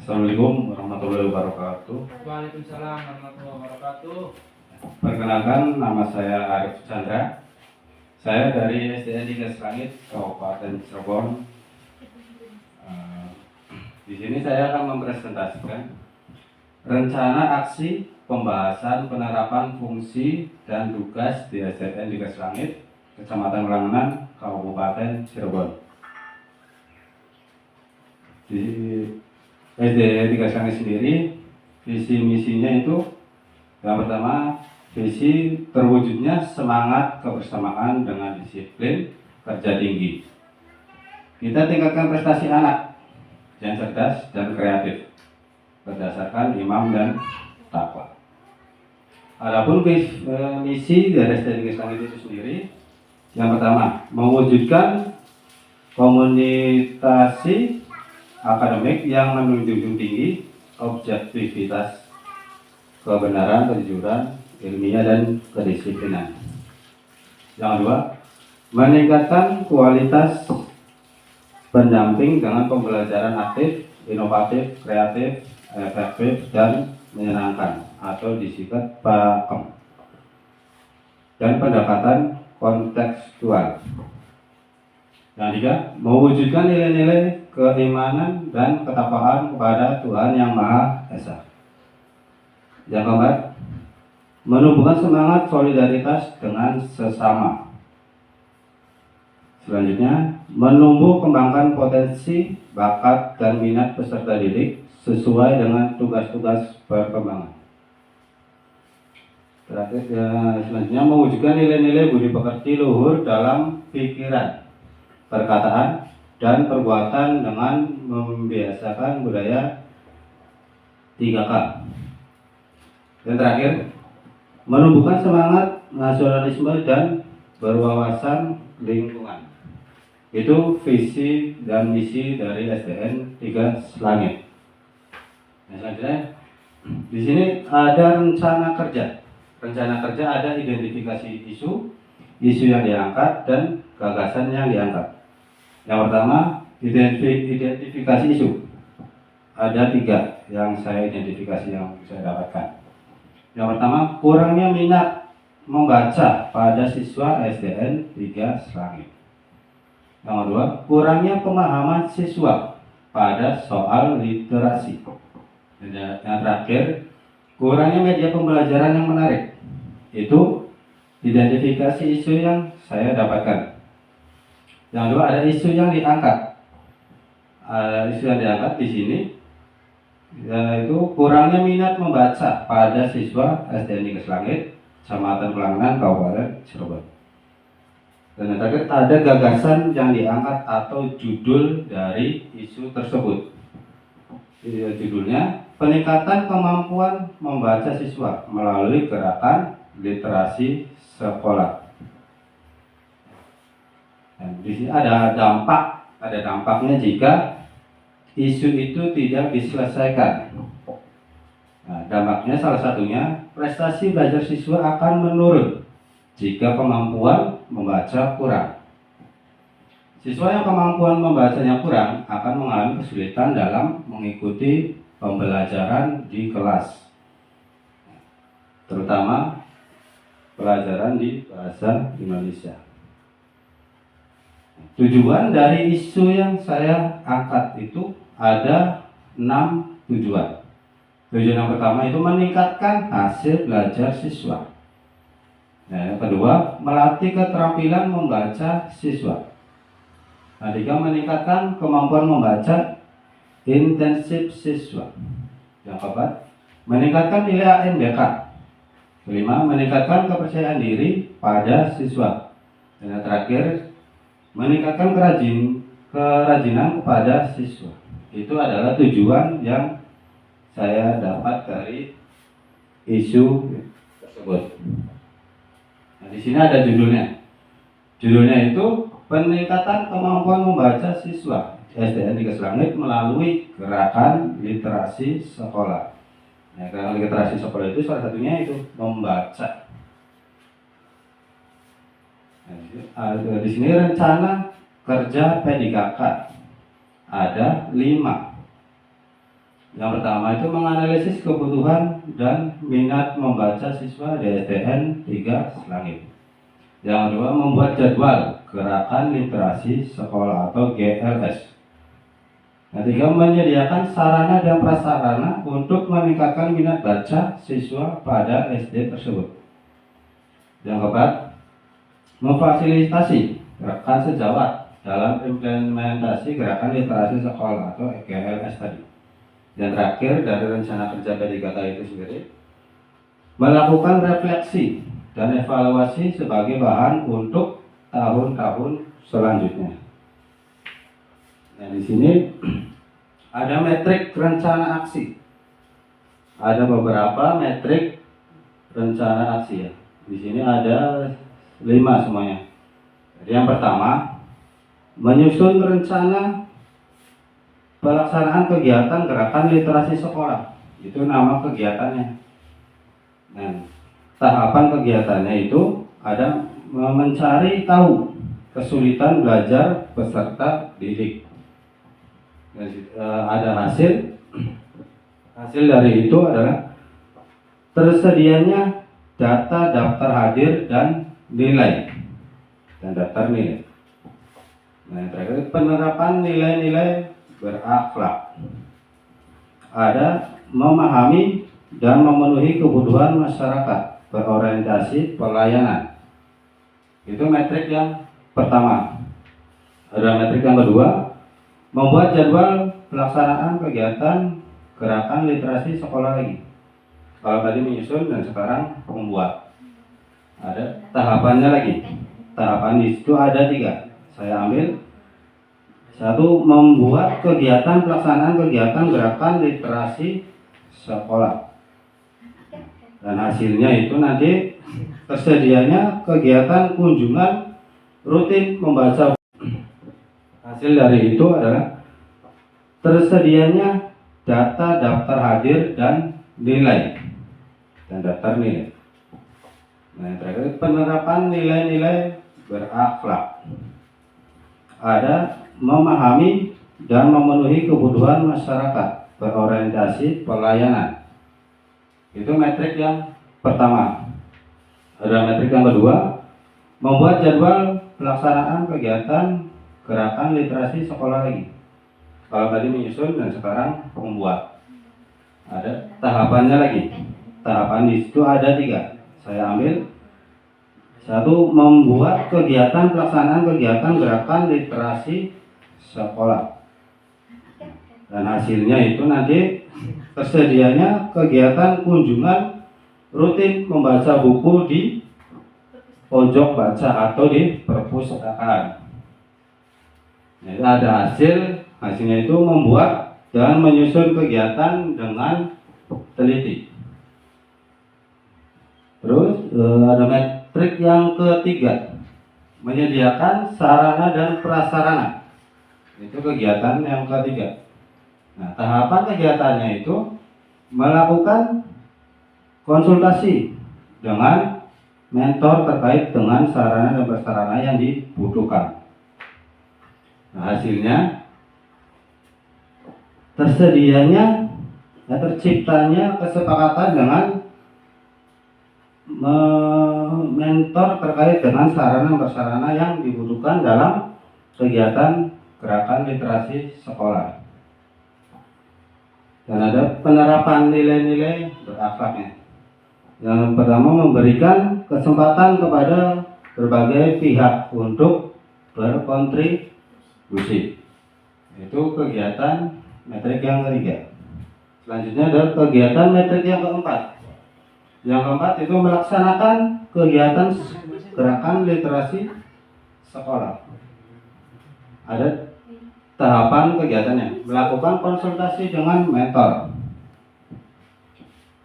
Assalamualaikum warahmatullahi wabarakatuh. Waalaikumsalam warahmatullahi wabarakatuh. Perkenalkan, nama saya Arif Chandra. Saya dari SDN Dinas Langit, Kabupaten Cirebon. Di sini saya akan mempresentasikan rencana aksi pembahasan penerapan fungsi dan tugas di SDN Dinas Langit, Kecamatan Langenan, Kabupaten Cirebon. Di SDN Dinas Langit sendiri, visi misinya itu yang pertama, visi terwujudnya semangat kebersamaan dengan disiplin kerja tinggi. Kita tingkatkan prestasi anak yang cerdas dan kreatif berdasarkan imam dan takwa. Adapun misi dari SDN Negeri Selangit itu sendiri, yang pertama mewujudkan komunikasi akademik yang menjunjung tinggi objektivitas, kebenaran, kejujuran, ilmiah, dan kedisiplinan. Yang kedua, meningkatkan kualitas pendamping dengan pembelajaran aktif, inovatif, kreatif, efektif, dan menyenangkan atau disingkat PAKEM, dan pendekatan kontekstual. Yang ketiga, mewujudkan nilai-nilai keimanan dan ketakwaan kepada Tuhan Yang Maha Esa. Yang keempat, menumbuhkan semangat solidaritas dengan sesama. Selanjutnya, menumbuh kembangkan potensi, bakat, dan minat peserta didik sesuai dengan tugas-tugas perkembangan. Terakhir, selanjutnya mewujudkan nilai-nilai budi pekerti luhur dalam pikiran, perkataan, dan perbuatan dengan membiasakan budaya 3K. Dan terakhir, menumbuhkan semangat nasionalisme dan berwawasan lingkungan. Itu visi dan misi dari SDN 3 Selangit. Nah, selanjutnya di sini ada rencana kerja. Rencana kerja ada identifikasi isu yang diangkat, dan gagasan yang diangkat. Yang pertama, identifikasi isu. Ada 3 yang saya identifikasi, yang saya dapatkan. Yang pertama, kurangnya minat membaca pada siswa SDN 3 Selangit. Yang kedua, kurangnya pemahaman siswa pada soal literasi. Dan yang terakhir, kurangnya media pembelajaran yang menarik. Itu identifikasi isu yang saya dapatkan. Yang kedua, ada isu yang diangkat. Isu yang diangkat di sini yaitu kurangnya minat membaca pada siswa SDN 3 Selangit, Kecamatan Pelangenan, Kabupaten Cirebon. Dan yang terakhir, ada gagasan yang diangkat atau judul dari isu tersebut. Judulnya, peningkatan kemampuan membaca siswa melalui gerakan literasi sekolah. Dan di sini ada dampaknya jika isu itu tidak diselesaikan. Nah, dampaknya salah satunya prestasi belajar siswa akan menurun jika kemampuan membaca kurang. Siswa yang kemampuan membacanya kurang akan mengalami kesulitan dalam mengikuti pembelajaran di kelas, terutama pelajaran di bahasa Indonesia. Tujuan dari isu yang saya angkat itu ada 6 tujuan. Tujuan yang pertama itu meningkatkan hasil belajar siswa. Nah, yang kedua, melatih keterampilan membaca siswa. Nah, tiga, meningkatkan kemampuan membaca intensif siswa. Yang keempat, meningkatkan nilai ANBK. Kelima, meningkatkan kepercayaan diri pada siswa. Dan yang terakhir, meningkatkan kerajinan kepada siswa. Itu adalah tujuan yang saya dapat dari isu tersebut. Nah, di sini ada judulnya. Judulnya itu peningkatan kemampuan membaca siswa SDN 3 Selangit melalui gerakan literasi sekolah. Nah, gerakan literasi sekolah itu salah satunya itu membaca. Nah, di sini rencana kerja P3K ada 5. Yang pertama itu menganalisis kebutuhan dan minat membaca siswa di SDN 3 Selangit. Yang kedua, membuat jadwal gerakan literasi sekolah atau GLS. Ketiga, menyediakan sarana dan prasarana untuk meningkatkan minat baca siswa pada SD tersebut. Yang keempat, memfasilitasi rekan sejawat dalam implementasi gerakan literasi sekolah atau GLS tadi. Dan terakhir, dari rencana kerja P3K itu sendiri, melakukan refleksi dan evaluasi sebagai bahan untuk tahun-tahun selanjutnya. Nah, di sini ada metrik rencana aksi. Ada beberapa metrik rencana aksi ya. Di sini ada 5 semuanya. Jadi yang pertama, menyusun rencana pelaksanaan kegiatan gerakan literasi sekolah. Itu nama kegiatannya. Dan tahapan kegiatannya itu ada mencari tahu kesulitan belajar peserta didik. Dan, ada hasil dari itu adalah tersedianya data daftar hadir dan nilai dan daftar nilai. Nah, yang terakhir penerapan nilai-nilai berakhlak. Ada memahami dan memenuhi kebutuhan masyarakat berorientasi pelayanan. Itu metrik yang pertama. Ada metrik yang kedua, membuat jadwal pelaksanaan kegiatan gerakan literasi sekolah lagi. Kalau tadi menyusun dan sekarang membuat. Ada tahapannya lagi. Tahapan di situ ada 3. Saya ambil. 1, membuat kegiatan pelaksanaan kegiatan gerakan literasi sekolah. Dan hasilnya itu nanti tersedianya kegiatan kunjungan rutin membaca. Hasil dari itu adalah tersedianya data daftar hadir dan nilai dan daftar nilai. Nah, yang terakhir penerapan nilai-nilai berakhlak. Ada memahami dan memenuhi kebutuhan masyarakat berorientasi pelayanan. Itu metrik yang pertama. Ada metrik yang kedua, membuat jadwal pelaksanaan kegiatan gerakan literasi sekolah lagi. Kalau tadi menyusun dan sekarang membuat. Ada tahapannya lagi. Tahapan di situ ada 3. Saya ambil. 1, membuat kegiatan pelaksanaan kegiatan gerakan literasi sekolah. Dan hasilnya itu nanti tersedianya kegiatan kunjungan rutin membaca buku di pojok baca atau di perpustakaan. Jadi ada hasilnya itu membuat dan menyusun kegiatan dengan teliti. Terus ada metrik yang ketiga, menyediakan sarana dan prasarana. Itu kegiatan yang ketiga. Nah, tahapan kegiatannya itu melakukan konsultasi dengan mentor terkait dengan sarana dan prasarana yang dibutuhkan. Nah, hasilnya terciptanya kesepakatan dengan mentor terkait dengan sarana dan prasarana yang dibutuhkan dalam kegiatan gerakan literasi sekolah. Dan ada penerapan nilai-nilai berakhlaknya. Yang pertama, memberikan kesempatan kepada berbagai pihak untuk berkontribusi. Itu kegiatan metrik yang ketiga. Selanjutnya adalah kegiatan metrik yang keempat. Yang keempat itu melaksanakan kegiatan gerakan literasi sekolah. Ada tahapan kegiatannya, melakukan konsultasi dengan mentor.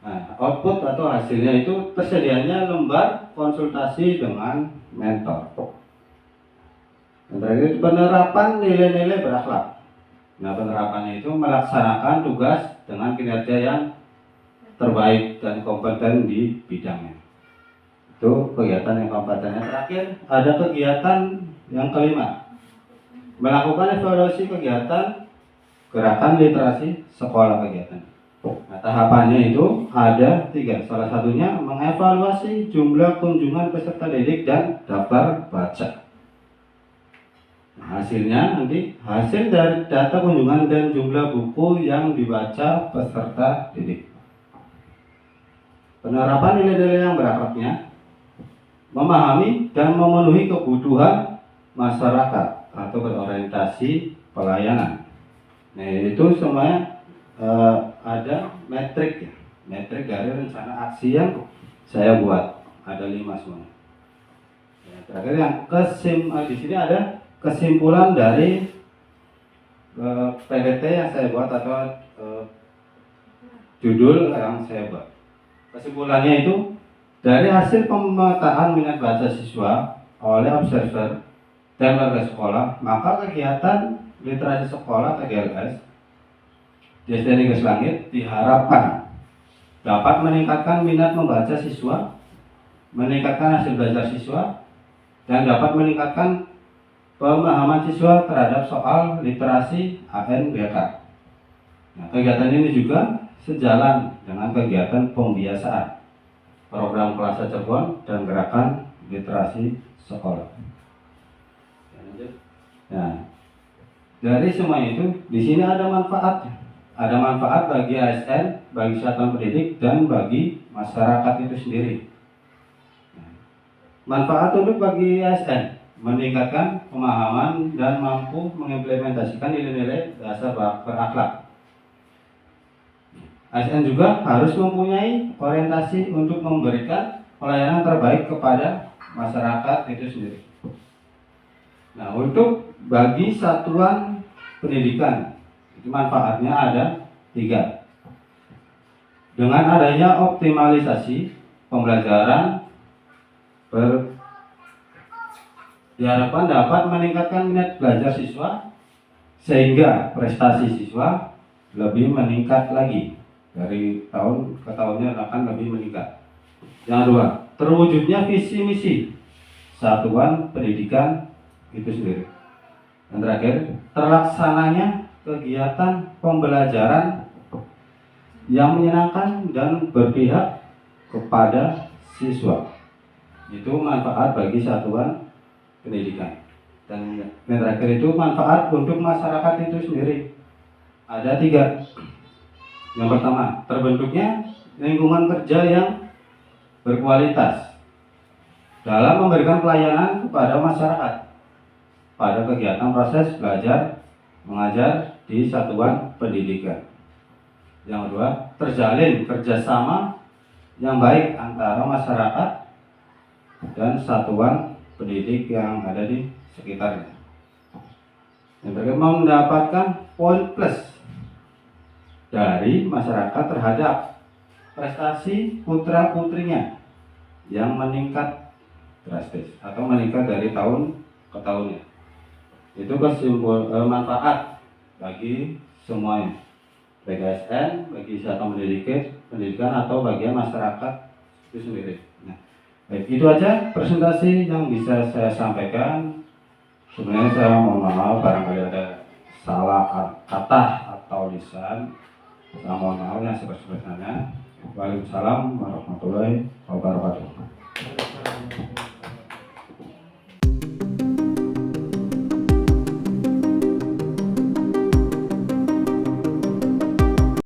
Nah, output atau hasilnya itu tersedianya lembar konsultasi dengan mentor. Dan terakhir, penerapan nilai-nilai berakhlak. Nah, penerapannya itu melaksanakan tugas dengan kinerja yang terbaik dan kompeten di bidangnya. Itu kegiatan yang kompetennya. Terakhir, ada kegiatan yang kelima, melakukan evaluasi kegiatan gerakan literasi sekolah kegiatan. Nah, tahapannya itu ada 3. Salah satunya mengevaluasi jumlah kunjungan peserta didik dan daftar baca. Nah, hasilnya nanti hasil dari data kunjungan dan jumlah buku yang dibaca peserta didik. Penerapan nilai-nilai yang berakhlaknya, memahami dan memenuhi kebutuhan masyarakat atau berorientasi pelayanan. Nah, itu semuanya ada metrik ya. Metrik dari rencana aksi yang saya buat. Ada 5 semuanya. Ya, terakhir yang di sini ada kesimpulan dari PPT yang saya buat atau judul yang saya buat. Kesimpulannya itu Dari hasil pemetaan minat baca siswa oleh observer dan warga sekolah, maka kegiatan literasi sekolah (TGLS) di SD Negeri Selangit diharapkan dapat meningkatkan minat membaca siswa, meningkatkan hasil belajar siswa, dan dapat meningkatkan pemahaman siswa terhadap soal literasi ANBK. Nah, kegiatan ini juga sejalan dengan kegiatan pembiasaan program kelas Cirebon dan gerakan literasi sekolah. Nah, dari semua itu, di sini ada manfaatnya. Ada manfaat bagi ASN, bagi satuan pendidik, dan bagi masyarakat itu sendiri. Manfaat untuk bagi ASN, meningkatkan pemahaman dan mampu mengimplementasikan nilai-nilai dasar berakhlak. ASN juga harus mempunyai orientasi untuk memberikan pelayanan terbaik kepada masyarakat itu sendiri. Nah, untuk bagi satuan pendidikan, itu manfaatnya ada 3. Dengan adanya optimalisasi pembelajaran, diharapkan dapat meningkatkan minat belajar siswa sehingga prestasi siswa lebih meningkat lagi. Dari tahun ke tahunnya akan lebih meningkat. Yang 2, terwujudnya visi misi satuan pendidikan itu sendiri. Dan terakhir, terlaksananya kegiatan pembelajaran yang menyenangkan dan berpihak kepada siswa. Itu manfaat bagi satuan pendidikan. Dan yang terakhir itu manfaat untuk masyarakat itu sendiri. Ada 3. Yang pertama, terbentuknya lingkungan kerja yang berkualitas dalam memberikan pelayanan kepada masyarakat pada kegiatan proses belajar mengajar di satuan pendidikan. Yang 2, terjalin kerjasama yang baik antara masyarakat dan satuan pendidik yang ada di sekitarnya. Yang terakhir, mendapatkan poin plus dari masyarakat terhadap prestasi putra-putrinya yang meningkat drastis atau meningkat dari tahun ke tahunnya. Itu manfaat bagi semuanya, baik ASN, bagi satuan pendidikan atau bagian masyarakat itu sendiri. Nah, baik, itu aja presentasi yang bisa saya sampaikan. Sebenarnya saya mohon maaf barangkali ada salah kata atau lisan. Saya mohon maaf yang sebesar-besarnya. Waalaikumsalam warahmatullahi wabarakatuh.